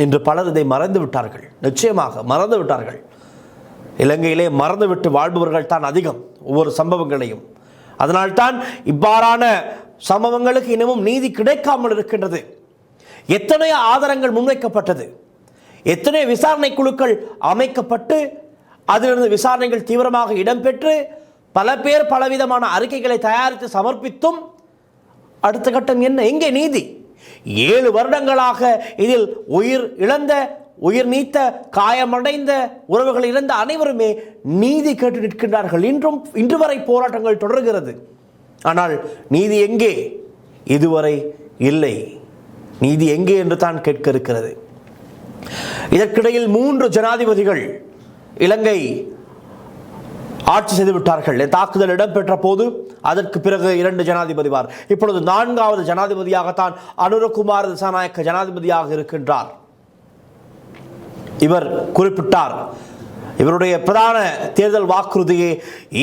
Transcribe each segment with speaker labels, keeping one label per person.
Speaker 1: இன்று பலர் இதை மறந்து விட்டார்கள். நிச்சயமாக மறந்து விட்டார்கள். இலங்கையிலே மறந்துவிட்டு வாழ்பவர்கள் தான் அதிகம், ஒவ்வொரு சம்பவங்களையும். அதனால்தான் இவ்வாறான சம்பவங்களுக்கு இன்னமும் நீதி கிடைக்காமல் இருக்கின்றது. எத்தனை ஆதாரங்கள் முன்வைக்கப்பட்டது, எத்தனை விசாரணை குழுக்கள் அமைக்கப்பட்டு அதிலிருந்து விசாரணைகள் தீவிரமாக இடம்பெற்று பல பேர் பலவிதமான அறிக்கைகளை தயாரித்து சமர்ப்பித்தும் அடுத்த கட்டம் என்ன? எங்கே நீதி? 7 வருடங்களாக இதில் உயிர் இழந்த, உயிர் நீத்த, காயமடைந்த, உறவுகள் இழந்த அனைவருமே நீதி கேட்டு நிற்கின்றார்கள். இன்று வரை போராட்டங்கள் தொடர்கிறது. ஆனால் நீதி எங்கே? இதுவரை இல்லை. நீதி எங்கே என்று தான் கேட்க இருக்கிறது. இதற்கிடையில் 3 ஜனாதிபதிகள் இலங்கை ஆட்சி செய்து விட்டார்கள். தாக்குதல் இடம்பெற்ற போது அதற்கு பிறகு 2 ஜனாதிபதிவார், இப்பொழுது 4வது ஜனாதிபதியாகத்தான் அனுரகுமார திசாநாயக்க ஜனாதிபதியாக இருக்கின்றார். இவர் குறிப்பிட்டார், இவருடைய பிரதான தேர்தல் வாக்குறுதியே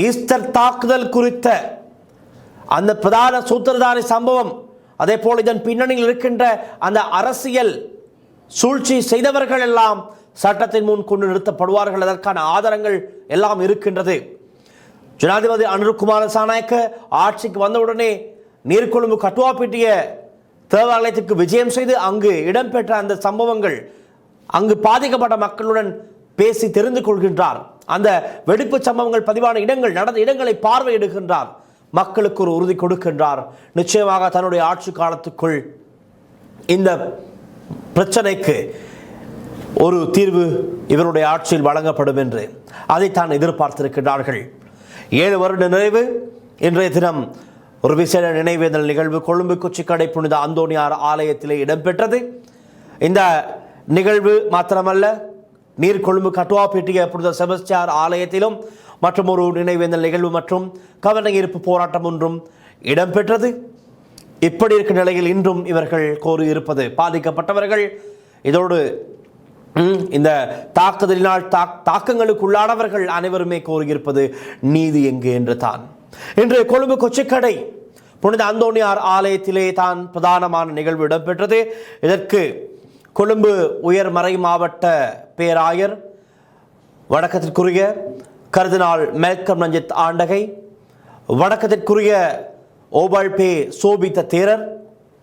Speaker 1: ஈஸ்டர் தாக்குதல் குறித்த அந்த பிரதான சூத்திரதாரி சம்பவம், அதே போல் இதன் பின்னணியில் இருக்கின்ற அந்த அரசியல் சூழ்ச்சி செய்தவர்கள் எல்லாம் சட்டத்தின் முன் கொண்டு நிறுத்தப்படுவார்கள். அதற்கான ஆதாரங்கள் எல்லாம் இருக்கின்றது. ஜனாதிபதி அனுரகுமார திசாநாயக்க ஆட்சிக்கு வந்தவுடனே நீர்கொழும்பு கட்டுவாப்பிட்டிய தேவாலயத்திற்கு விஜயம் செய்து அங்கு இடம்பெற்ற அந்த சம்பவங்கள், அங்கு பாதிக்கப்பட்ட மக்களுடன் பேசி தெரிந்து கொள்கின்றார். அந்த வெடிப்பு சம்பவங்கள் பதிவான இடங்கள், நடந்த இடங்களை பார்வையிடுகின்றார். மக்களுக்கு ஒரு உறுதி கொடுக்கின்றார். நிச்சயமாக தன்னுடைய ஆட்சி காலத்துக்குள் இந்த பிரச்சனைக்கு ஒரு தீர்வு இவருடைய ஆட்சியில் வழங்கப்படும் என்று அதைத்தான் எதிர்பார்த்திருக்கின்றார்கள். 7 வருட நிறைவு இன்றைய தினம் ஒரு விசேட நினைவேந்தல் நிகழ்வு கொழும்பு கொச்சிக்கடை புனித அந்தோணியார் ஆலயத்திலே இடம்பெற்றது. இந்த நிகழ்வு மாத்திரமல்ல, நீர்கொழும்பு கட்டுவாப்பிட்டிய புனித செபஸ்டியார் ஆலயத்திலும் மற்றும் ஒரு நினைவேந்தல் நிகழ்வு மற்றும் கவனஈர்ப்பு போராட்டம் ஒன்றும் இடம்பெற்றது. இப்படி இருக்கிற நிலையில் இன்றும் இவர்கள் கோரியிருப்பது, பாதிக்கப்பட்டவர்கள், இதோடு இந்த தாக்குதலினால் தாக்கங்களுக்குள்ளானவர்கள் அனைவருமே கோரியிருப்பது நீதி எங்கே என்று தான். இன்று கொழும்பு கொச்சிக்கடை புனித அந்தோணியார் ஆலயத்திலே தான் பிரதானமான நிகழ்வு இடம்பெற்றது. இதற்கு கொழும்பு உயர்மறை மாவட்ட பேராயர், வணக்கத்திற்குரிய கர்தினால் மெல்கம் ரஞ்சித் ஆண்டகை, வணக்கத்திற்குரிய ஓபால்பே சோபித்த தேரர்,